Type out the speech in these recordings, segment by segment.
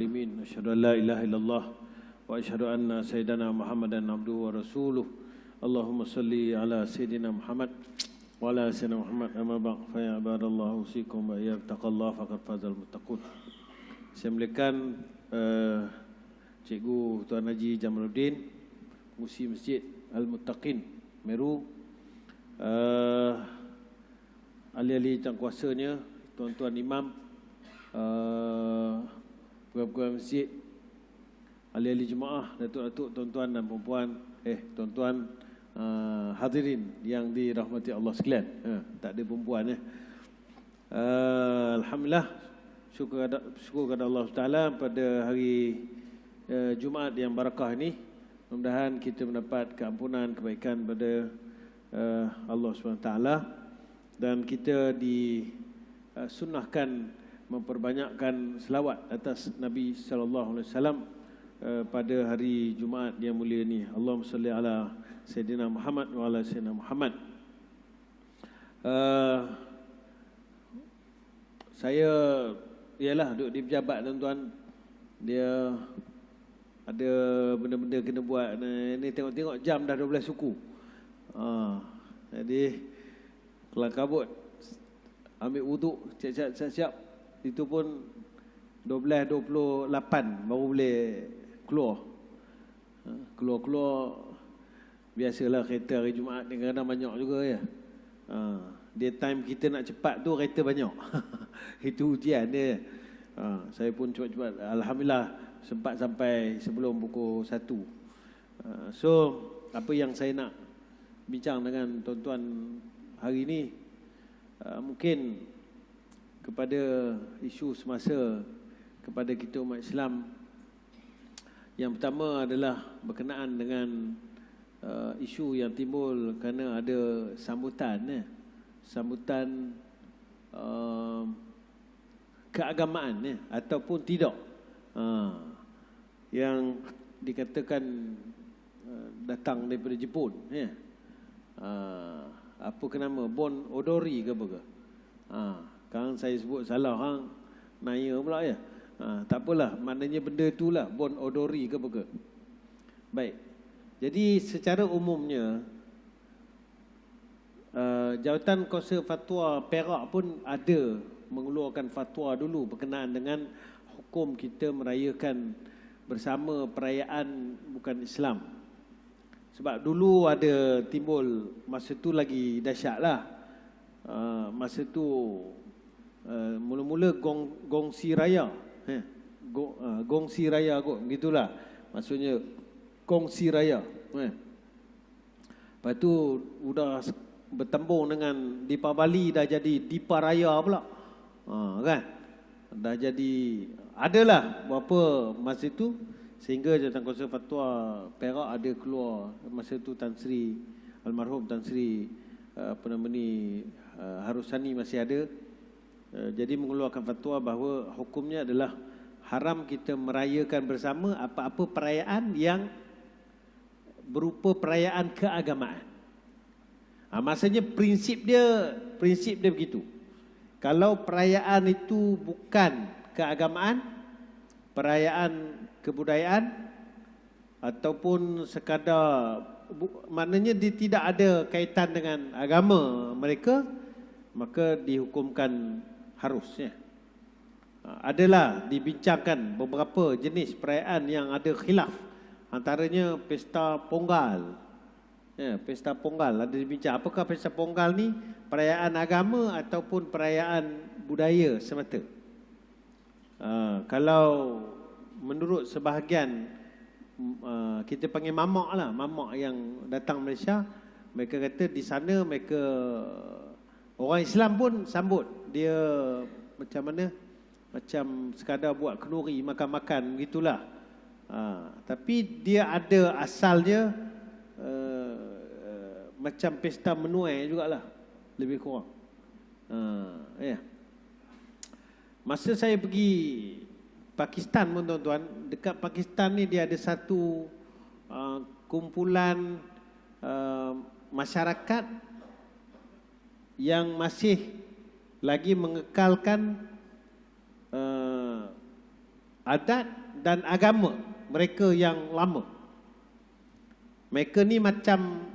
Amin. Asyhadu an la ilaha illallah wa asyhadu anna sayyidana Muhammadan abduhu wa rasuluh. Allahumma salli ala sayyidina Muhammad wa ala sayyidina Muhammad. Amma ba'd, fa ya ibadallah usikum wa iyyaqallaha faqad fazal muttaqun. Saya muliakan Cikgu Tuan Haji Jamaluddin, Pengurusi Masjid Al-Muttaqin Meru, ahli-ahli jangkuasanya, tuan-tuan imam, pegawai masjid, ahli-ahli jemaah, datuk-datuk, tuan-tuan dan perempuan, tuan-tuan hadirin yang dirahmati Allah sekalian. Tak ada perempuan. Alhamdulillah, syukur kepada Allah Taala pada hari Jumaat yang barakah ini. Mudah-mudahan kita mendapat keampunan, kebaikan pada Allah SWT, dan kita disunnahkan memperbanyakkan selawat atas Nabi sallallahu alaihi wasallam pada hari Jumaat yang mulia ini. Allahumma salli ala sayyidina Muhammad wa ala sayyidina Muhammad. Saya ialah duduk di pejabat, tuan-tuan. Dia ada benda-benda kena buat. Ni tengok-tengok jam dah 12 suku. Jadi kelang kabut, ambil wuduk, siap-siap. Itu pun 12.28 baru boleh keluar. Keluar-keluar, biasalah kereta hari Jumaat ni kadang-kadang banyak juga ya. Dia time kita nak cepat tu kereta banyak. Itu ujian dia. Saya pun cepat-cepat, alhamdulillah sempat sampai sebelum pukul 1. So, apa yang saya nak bincang dengan tuan-tuan hari ini, mungkin kepada isu semasa kepada kita umat Islam. Yang pertama adalah berkenaan dengan isu yang timbul kerana ada sambutan keagamaan ataupun tidak, yang dikatakan datang daripada Jepun, apa ke nama, Bon Odori ke apa ke? Sekarang saya sebut salah, naya pula ya. Tak apalah, maknanya benda itulah Bon Odori ke apa ke. Baik. Jadi secara umumnya Jawatan Kuasa Fatwa Perak pun ada mengeluarkan fatwa dulu berkenaan dengan hukum kita merayakan bersama perayaan bukan Islam. Sebab dulu ada timbul, masa tu lagi dahsyatlah. Masa tu mula-mula gongsi raya, gongsi raya kot, begitulah maksudnya, gongsi raya. Lepas tu udah bertembung dengan Dipa Bali, dah jadi Dipa Raya pula, kan? Dah jadi, adalah berapa masa tu, sehingga Jawatan Kuasa Fatwa Perak ada keluar masa tu, almarhum Tan Sri Harusani masih ada. Jadi mengeluarkan fatwa bahawa hukumnya adalah haram kita merayakan bersama apa-apa perayaan yang berupa perayaan keagamaan. Maksudnya prinsip dia begitu. Kalau perayaan itu bukan keagamaan, perayaan kebudayaan ataupun sekadar, maknanya dia tidak ada kaitan dengan agama mereka, maka dihukumkan harusnya. Adalah dibincangkan beberapa jenis perayaan yang ada khilaf, antaranya pesta Ponggal. Pesta Ponggal ada dibincang, apakah pesta Ponggal ni perayaan agama ataupun perayaan budaya semata. Kalau menurut sebahagian, kita panggil mamak lah, mamak yang datang Malaysia, mereka kata di sana mereka, orang Islam pun sambut dia macam mana, macam sekadar buat kenduri, makan-makan begitulah. Tapi dia ada asalnya macam pesta menuai jugalah, lebih kurang. Masa saya pergi Pakistan pun, tuan-tuan, dekat Pakistan ni dia ada satu kumpulan masyarakat yang masih lagi mengekalkan adat dan agama mereka yang lama. Mereka ni macam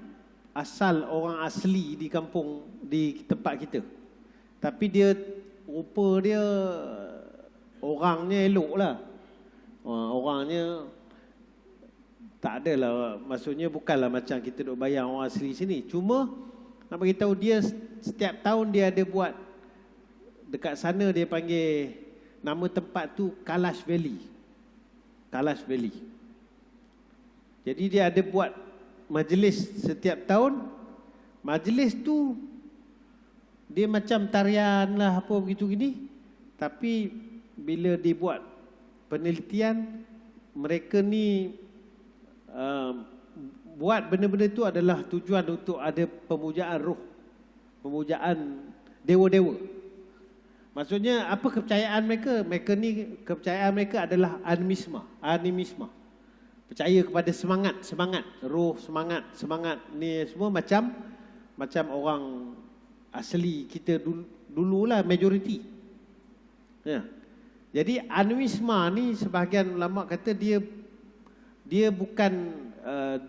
asal orang asli di kampung, di tempat kita. Tapi dia, rupa dia orangnya elok lah. Orangnya tak adalah, maksudnya bukanlah macam kita duk bayang orang asli sini. Cuma nak beritahu dia setiap tahun dia ada buat, dekat sana dia panggil, nama tempat tu Kalash Valley. Kalash Valley. Jadi dia ada buat majlis setiap tahun. Majlis tu dia macam tarian lah apa begitu gini. Tapi bila dibuat penelitian, mereka ni buat benda-benda tu adalah tujuan untuk ada pemujaan roh, pemujaan dewa-dewa. Maksudnya apa kepercayaan mereka? Mereka ni, kepercayaan mereka adalah animisme. Percaya kepada semangat, roh, semangat ni semua macam orang asli kita dululah majoriti. Ya. Jadi animisme ni sebahagian ulama kata dia bukan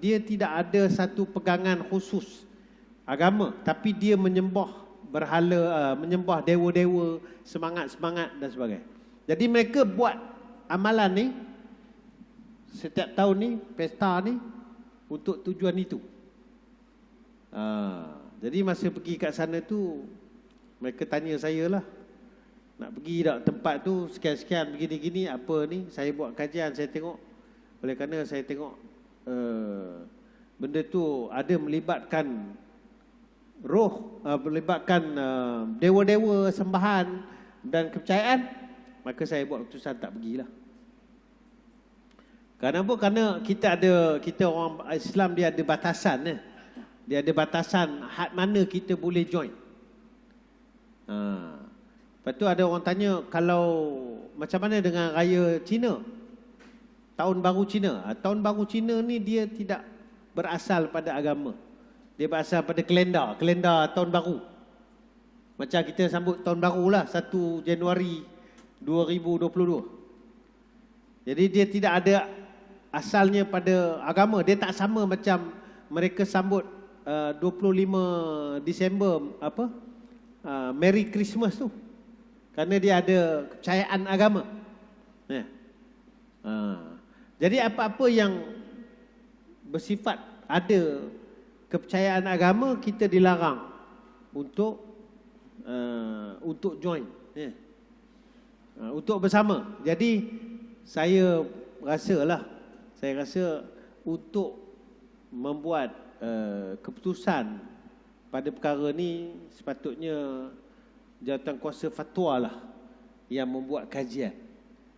dia tidak ada satu pegangan khusus agama, tapi dia menyembah berhala, menyembah dewa-dewa, semangat dan sebagainya. Jadi mereka buat amalan ni setiap tahun ni, pesta ni untuk tujuan itu. Jadi masa pergi kat sana tu, mereka tanya saya lah, nak pergi tak tempat tu sekian-sekian begini-gini, apa ni. Saya buat kajian, saya tengok. Oleh kerana saya tengok benda tu ada melibatkan roh, melibatkan dewa-dewa, sembahan dan kepercayaan, maka saya buat keputusan tak pergilah. Kerana apa? Kerana kita orang Islam, dia ada batasan. Dia ada batasan had mana kita boleh join. Lepas tu ada orang tanya, kalau macam mana dengan raya Cina? Tahun Baru Cina. Tahun Baru Cina ni dia tidak berasal pada agama. Dia berasal pada kalendar Tahun Baru. Macam kita sambut Tahun Baru lah, 1 Januari 2022. Jadi dia tidak ada asalnya pada agama. Dia tak sama macam mereka sambut 25 Disember Merry Christmas tu. Kerana dia ada kepercayaan agama. Jadi apa-apa yang bersifat ada kepercayaan agama, kita dilarang untuk join, untuk bersama. Jadi saya rasa untuk membuat keputusan pada perkara ni, sepatutnya jawatan kuasa fatwa lah yang membuat kajian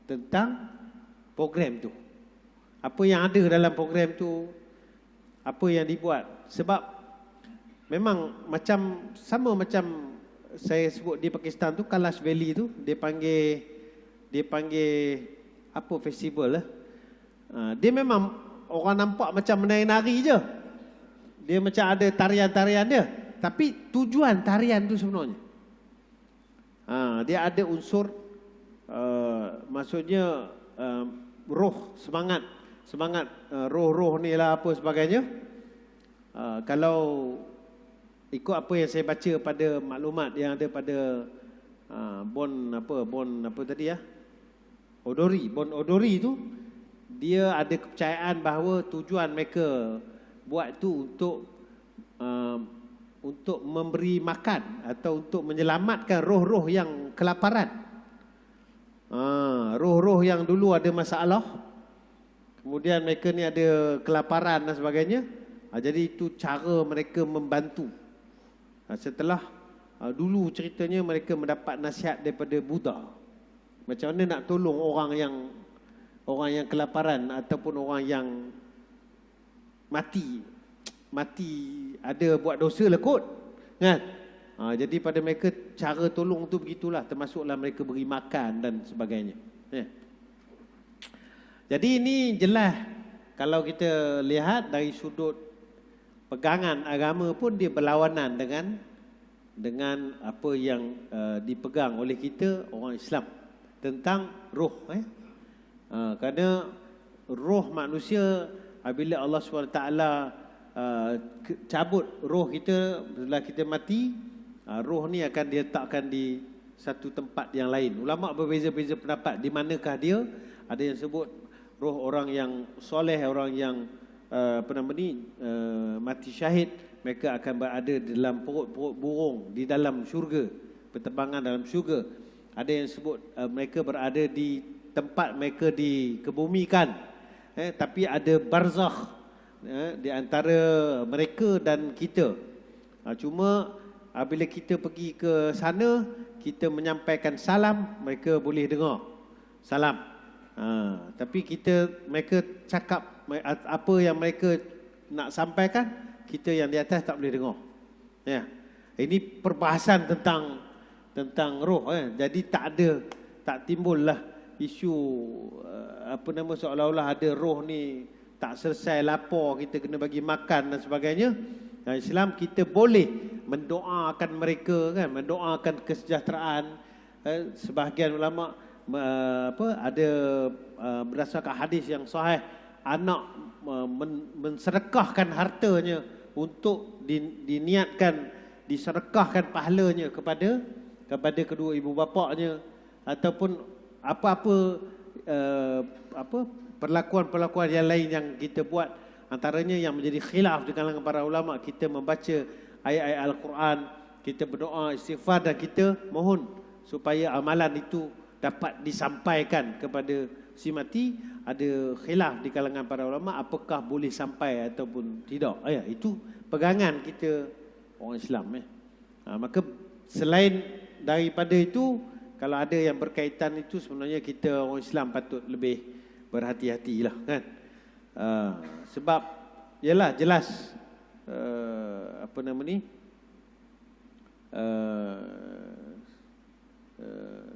tentang program tu. Apa yang ada dalam program tu, apa yang dibuat. Sebab memang sama macam saya sebut di Pakistan tu, Kalash Valley tu, dia panggil apa festival lah. Dia memang orang nampak macam menari-nari je. Dia macam ada tarian-tarian dia. Tapi tujuan tarian tu sebenarnya, dia ada unsur maksudnya roh, semangat roh-roh ni lah apa sebagainya. Kalau ikut apa yang saya baca pada maklumat yang ada pada Bon Odori tu, dia ada kepercayaan bahawa tujuan mereka buat tu untuk memberi makan atau untuk menyelamatkan roh-roh yang kelaparan. Roh-roh yang dulu ada masalah, kemudian mereka ni ada kelaparan dan sebagainya. Jadi itu cara mereka membantu. Setelah dulu ceritanya mereka mendapat nasihat daripada Buddha, macam mana nak tolong orang yang kelaparan ataupun orang yang mati ada buat dosa lah kot, kan? Jadi pada mereka cara tolong tu begitulah, termasuklah mereka beri makan dan sebagainya. Jadi ini jelas kalau kita lihat dari sudut pegangan agama pun dia berlawanan dengan apa yang dipegang oleh kita orang Islam tentang roh. Kerana roh manusia apabila Allah SWT cabut roh kita setelah kita mati, roh ni akan diletakkan di satu tempat yang lain. Ulama berbeza-beza pendapat di manakah dia. Ada yang sebut roh orang yang soleh, orang yang mati syahid, mereka akan berada dalam perut-perut burung di dalam syurga, berterbangan dalam syurga. Ada yang sebut mereka berada di tempat mereka dikebumikan, tapi ada barzakh di antara mereka dan kita. Cuma apabila kita pergi ke sana, kita menyampaikan salam, mereka boleh dengar salam. Tapi mereka cakap apa yang mereka nak sampaikan, kita yang di atas tak boleh dengar. Ya. Ini perbahasan tentang roh. Jadi tak timbullah isu seolah-olah ada roh ni tak selesai lapar, kita kena bagi makan dan sebagainya. Dalam Islam kita boleh mendoakan mereka, kan, mendoakan kesejahteraan. Sebahagian ulama ada berdasarkan hadis yang sahih, anak mensedekahkan hartanya untuk diniatkan disedekahkan pahalanya kepada kedua ibu bapaknya, ataupun apa-apa perlakuan-perlakuan yang lain yang kita buat. Antaranya yang menjadi khilaf di kalangan para ulama, kita membaca ayat-ayat Al-Quran, kita berdoa, istighfar, dan kita mohon supaya amalan itu dapat disampaikan kepada si mati. Ada khilaf di kalangan para ulama apakah boleh sampai ataupun tidak. Itu pegangan kita orang Islam. Maka selain daripada itu, kalau ada yang berkaitan itu, sebenarnya kita orang Islam patut lebih berhati-hatilah, kan. Sebab yalah jelas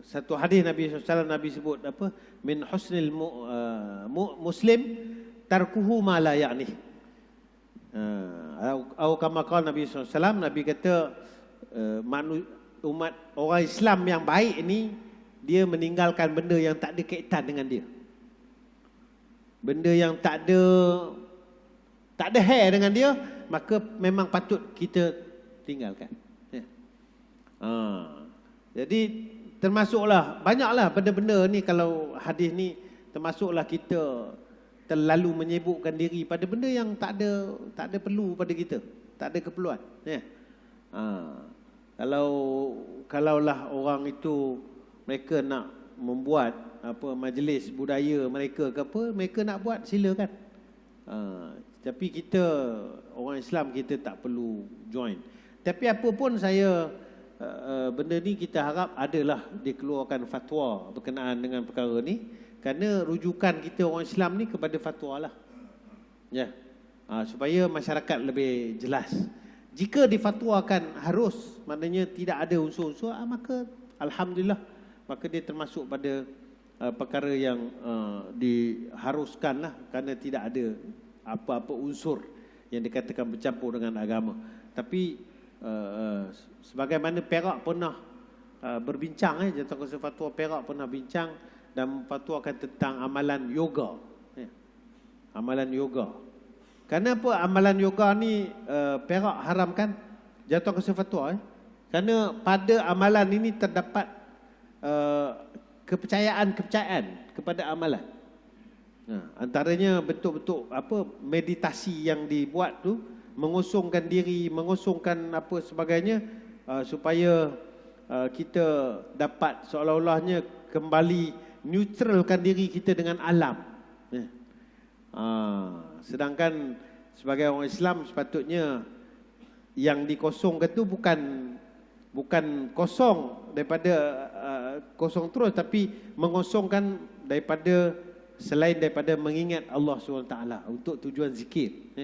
satu hadis Nabi SAW, Nabi sebut min husnil muslim tarkuhu ma la ya'ni. Atau kama qala Nabi SAW, Nabi kata umat orang Islam yang baik ni, dia meninggalkan benda yang tak ada kaitan dengan dia. Benda yang tak ada hair dengan dia, maka memang patut kita tinggalkan. Jadi termasuklah, banyaklah benda-benda ni, kalau hadis ni termasuklah kita terlalu menyibukkan diri pada benda yang tak ada perlu pada kita, tak ada keperluan. Kalaulah orang itu mereka nak membuat majlis budaya mereka ke apa, mereka nak buat, silakan. Tapi kita orang Islam, kita tak perlu join. Tapi apa pun benda ni kita harap adalah dikeluarkan fatwa berkenaan dengan perkara ni, kerana rujukan kita orang Islam ni kepada fatwa lah. Supaya masyarakat lebih jelas. Jika difatwakan harus, maknanya tidak ada unsur-unsur, maka alhamdulillah, maka dia termasuk pada perkara yang diharuskan lah, kerana tidak ada apa-apa unsur yang dikatakan bercampur dengan agama. Tapi sebagaimana Perak pernah berbincang, Jatuh Kuasa Fatwa Perak pernah bincang dan fatwakan tentang amalan yoga. Amalan yoga. Kenapa amalan yoga ni Perak haramkan? Jatuh Kuasa Fatwa. Kerana pada amalan ini terdapat kepercayaan kepada amalan. Antaranya bentuk-bentuk meditasi yang dibuat tu, mengosongkan diri, mengosongkan apa sebagainya, supaya kita dapat seolah-olahnya kembali neutralkan diri kita dengan alam. Sedangkan sebagai orang Islam, sepatutnya yang dikosongkan tu bukan kosong daripada kosong terus, tapi mengosongkan selain daripada mengingat Allah SWT untuk tujuan zikir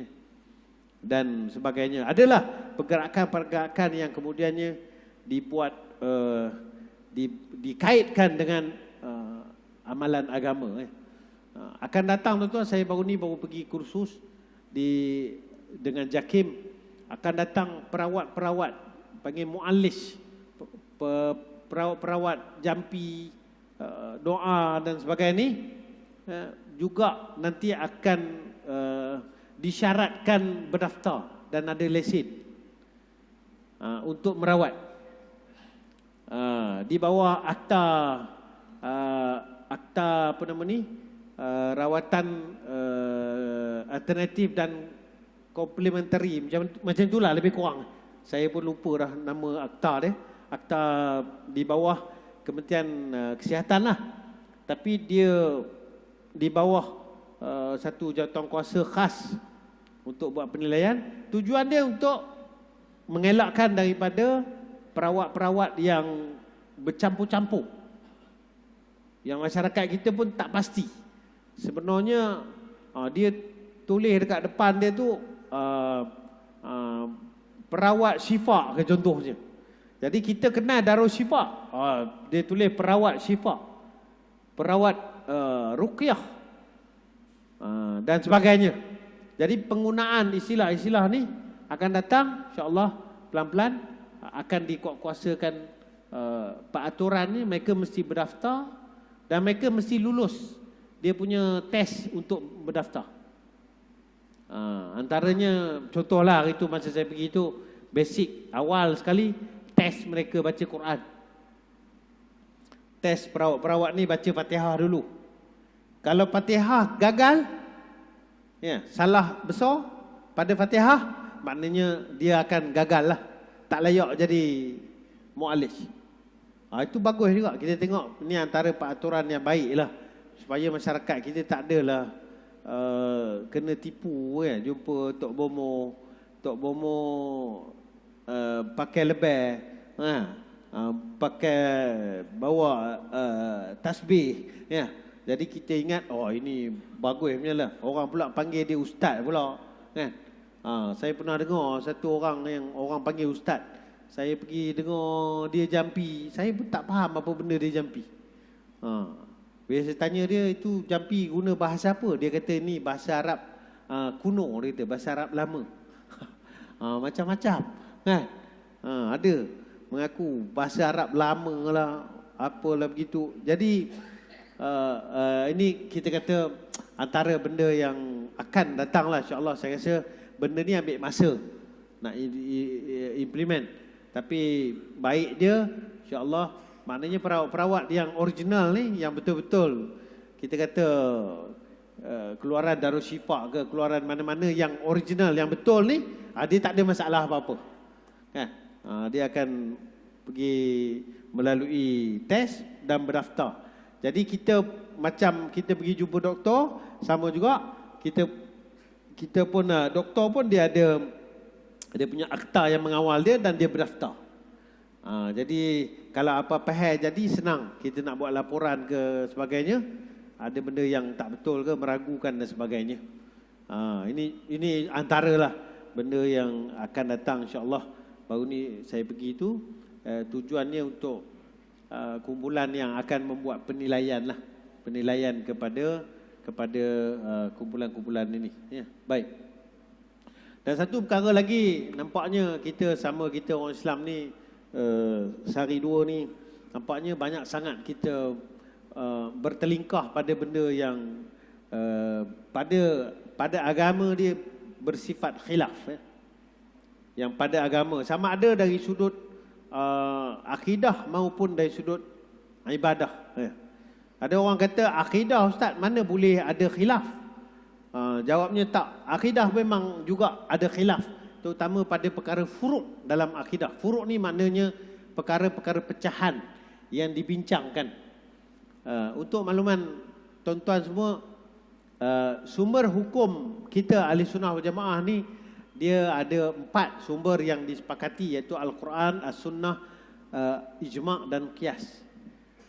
dan sebagainya. Adalah pergerakan-pergerakan yang kemudiannya dibuat dikaitkan dengan amalan agama. Akan datang tuan-tuan, saya baru pergi kursus dengan JAKIM. Akan datang perawat-perawat, panggil mu'alis, perawat-perawat jampi, doa dan sebagainya ni. juga nanti akan disyaratkan berdaftar dan ada lesen untuk merawat di bawah akta apa nama ni, rawatan alternatif dan komplementari, macam itulah lebih kurang. Saya pun lupa dah nama akta dia. Akta di bawah Kementerian Kesihatan lah. Tapi dia di bawah satu jawatankuasa khas untuk buat penilaian. Tujuan dia untuk mengelakkan daripada perawat-perawat yang bercampur-campur, yang masyarakat kita pun tak pasti. Sebenarnya dia tulis dekat depan dia tu perawat syifa ke contohnya. Jadi kita kenal Darul Syifa, dia tulis perawat syifa, perawat ruqyah dan sebagainya. Jadi penggunaan istilah-istilah ni akan datang, insya-Allah pelan-pelan akan dikuatkuasakan. Peraturan ni mereka mesti berdaftar dan mereka mesti lulus dia punya test untuk berdaftar. Antaranya contohlah hari tu masa saya pergi tu, basic awal sekali test mereka baca Quran. Test perawat-perawat ni baca Fatihah dulu. Kalau Fatihah gagal, ya, salah besar pada Fatihah, maknanya dia akan gagal lah, tak layak jadi mu'alij. Itu bagus juga. Kita tengok ni antara peraturan yang baik lah, supaya masyarakat kita tak adalah kena tipu kan. Jumpa Tok Bomo pakai lebih, pakai bawa tasbih, ya. Jadi kita ingat, ini bagus punya lah. Orang pula panggil dia ustaz pula kan. Saya pernah dengar satu orang yang orang panggil ustaz. Saya pergi dengar dia jampi, saya pun tak faham apa benda dia jampi. Bila saya tanya dia, itu jampi guna bahasa apa? Dia kata ni bahasa Arab kuno, dia kata bahasa Arab lama. Macam-macam kan. Ada mengaku bahasa Arab lama lah, apalah begitu. Jadi ini kita kata antara benda yang akan datang lah, insya-Allah. Saya rasa benda ni ambil masa nak implement, tapi baik dia, insya-Allah. Maknanya perawat-perawat yang original ni, yang betul-betul kita kata keluaran Darul Syifa ke keluaran mana-mana yang original, yang betul ni, dia tak ada masalah apa-apa kan. Dia akan pergi melalui test dan berdaftar. Jadi kita macam kita pergi jumpa doktor, sama juga kita pun doktor pun dia ada punya akta yang mengawal dia dan dia berdaftar. Jadi kalau apa-apa hal jadi senang, kita nak buat laporan ke sebagainya, ada benda yang tak betul ke, meragukan dan sebagainya. Ini antaralah benda yang akan datang, insya-Allah. Baru ni saya pergi tu, tujuannya untuk kumpulan yang akan membuat penilaian lah, penilaian kepada kumpulan-kumpulan ini, ya. Baik. Dan satu perkara lagi, nampaknya kita orang Islam ni sehari dua ni nampaknya banyak sangat kita bertelingkah pada benda yang pada agama dia bersifat khilaf, ya. Yang pada agama sama ada dari sudut akidah maupun dari sudut ibadah, ya. Ada orang kata akidah, ustaz, mana boleh ada khilaf? Jawabnya tak. Akidah memang juga ada khilaf, terutama pada perkara furuk dalam akidah. Furuk ni maknanya perkara-perkara pecahan yang dibincangkan. Untuk makluman tuan-tuan semua, sumber hukum kita Ahli Sunnah wal Jamaah ni, dia ada 4 sumber yang disepakati, iaitu Al-Quran, As-Sunnah, Ijma' dan Qiyas.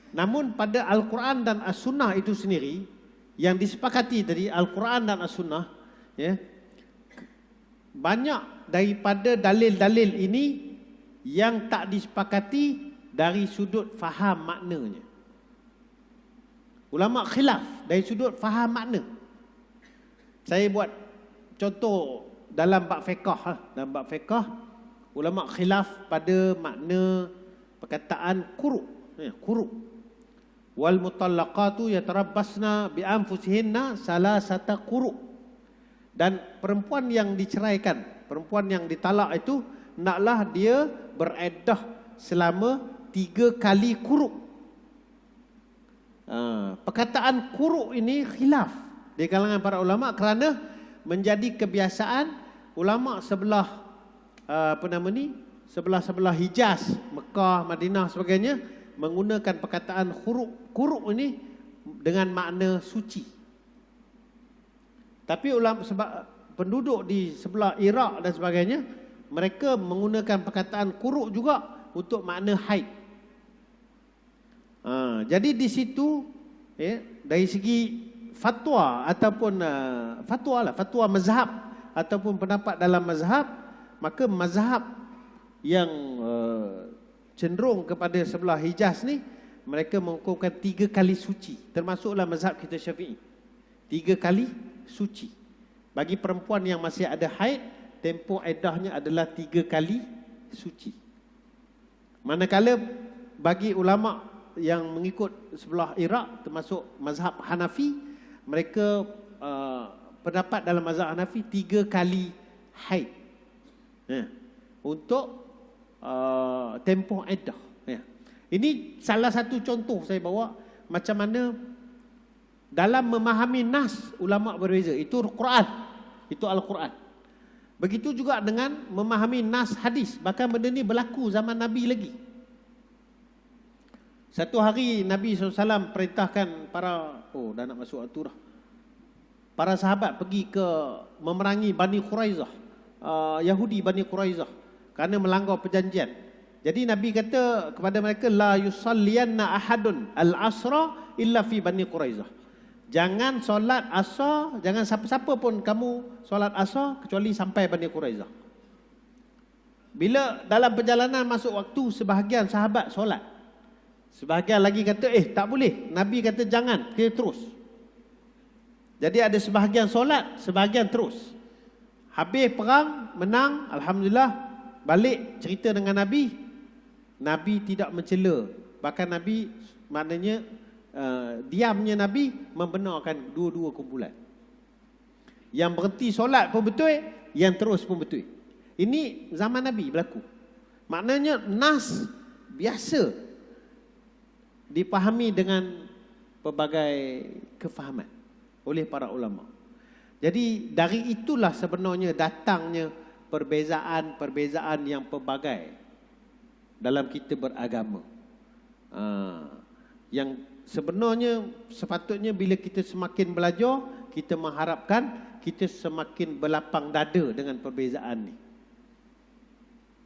Namun pada Al-Quran dan As-Sunnah itu sendiri, yang disepakati tadi Al-Quran dan As-Sunnah, ya, banyak daripada dalil-dalil ini yang tak disepakati dari sudut faham maknanya. Ulama khilaf dari sudut faham makna. Saya buat contoh dalam bab fiqh. Dalam bab fiqh, ulama khilaf pada makna perkataan quru', quru'. wal mutallaqatu yatarabbasna bi anfusihinna salasata quru. Dan perempuan yang diceraikan, perempuan yang ditalak itu naklah dia bereddah selama 3 kali quru. Perkataan quru ini khilaf di kalangan para ulama kerana menjadi kebiasaan ulama sebelah sebelah Hijaz, Mekah, Madinah sebagainya menggunakan perkataan quru ini dengan makna suci. Tapi ulama sebab penduduk di sebelah Iraq dan sebagainya mereka menggunakan perkataan quru juga untuk makna haid. Jadi di situ dari segi fatwa ataupun fatwa mazhab ataupun pendapat dalam mazhab, maka mazhab yang cenderung kepada sebelah Hijaz ni mereka mengukuhkan 3 kali suci, termasuklah mazhab kita Syafi'i. 3 kali suci. Bagi perempuan yang masih ada haid, tempoh iddahnya adalah 3 kali suci. Manakala bagi ulama yang mengikut sebelah Iraq termasuk mazhab Hanafi, mereka pendapat dalam mazhab Hanafi 3 kali haid untuk tempoh iddah. Ini salah satu contoh saya bawa macam mana dalam memahami nas ulama berbeza. Itu Quran, itu Al-Quran. Begitu juga dengan memahami nas hadis. Bahkan benda ni berlaku zaman Nabi lagi. Satu hari Nabi SAW perintahkan dah nak masuk waktu dah. Para sahabat pergi ke memerangi Bani Quraizah, Yahudi Bani Quraizah, kerana melanggar perjanjian. Jadi Nabi kata kepada mereka, la yusalliyanna ahadun al-asra illa fi Bani Quraizah. Jangan solat asar, jangan siapa-siapa pun kamu solat asar kecuali sampai Bani Quraizah. Bila dalam perjalanan masuk waktu, sebahagian sahabat solat, sebahagian lagi kata tak boleh. Nabi kata jangan, kita terus. Jadi ada sebahagian solat, sebahagian terus. Habis perang, menang, alhamdulillah, balik cerita dengan Nabi. Nabi tidak mencela. Bahkan Nabi maknanya diamnya Nabi membenarkan dua-dua kumpulan. Yang berhenti solat pun betul, yang terus pun betul. Ini zaman Nabi berlaku. Maknanya nas biasa dipahami dengan pelbagai kefahaman oleh para ulama. Jadi dari itulah sebenarnya datangnya perbezaan-perbezaan yang pelbagai dalam kita beragama. Yang sebenarnya sepatutnya bila kita semakin belajar, kita mengharapkan kita semakin berlapang dada dengan perbezaan ni.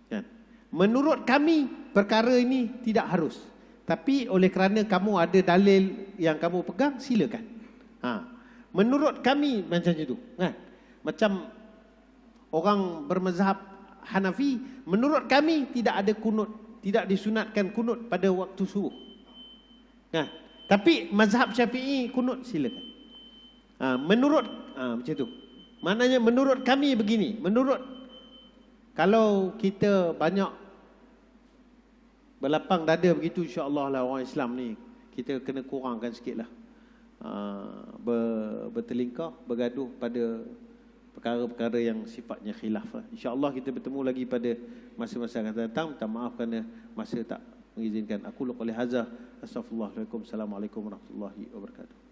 Kan? Menurut kami perkara ini tidak harus. Tapi oleh kerana kamu ada dalil yang kamu pegang, silakan. Menurut kami macam itu, kan? Macam orang bermazhab Hanafi, menurut kami tidak ada kunut, tidak disunatkan kunut pada waktu subuh. Nah, tapi mazhab Syafi'i kunut, silakan. Macam itu. Maknanya menurut kami begini. Menurut, kalau kita banyak berlapang dada begitu, insya-Allah lah orang Islam ni kita kena kurangkan sikitlah bertelingkah, bergaduh pada perkara-perkara yang sifatnya khilaf. InsyaAllah kita bertemu lagi pada masa-masa akan datang. Minta maaf kerana masa tak mengizinkan. Aku qouli hadza, astaghfirullah. Assalamualaikum warahmatullahi wabarakatuh.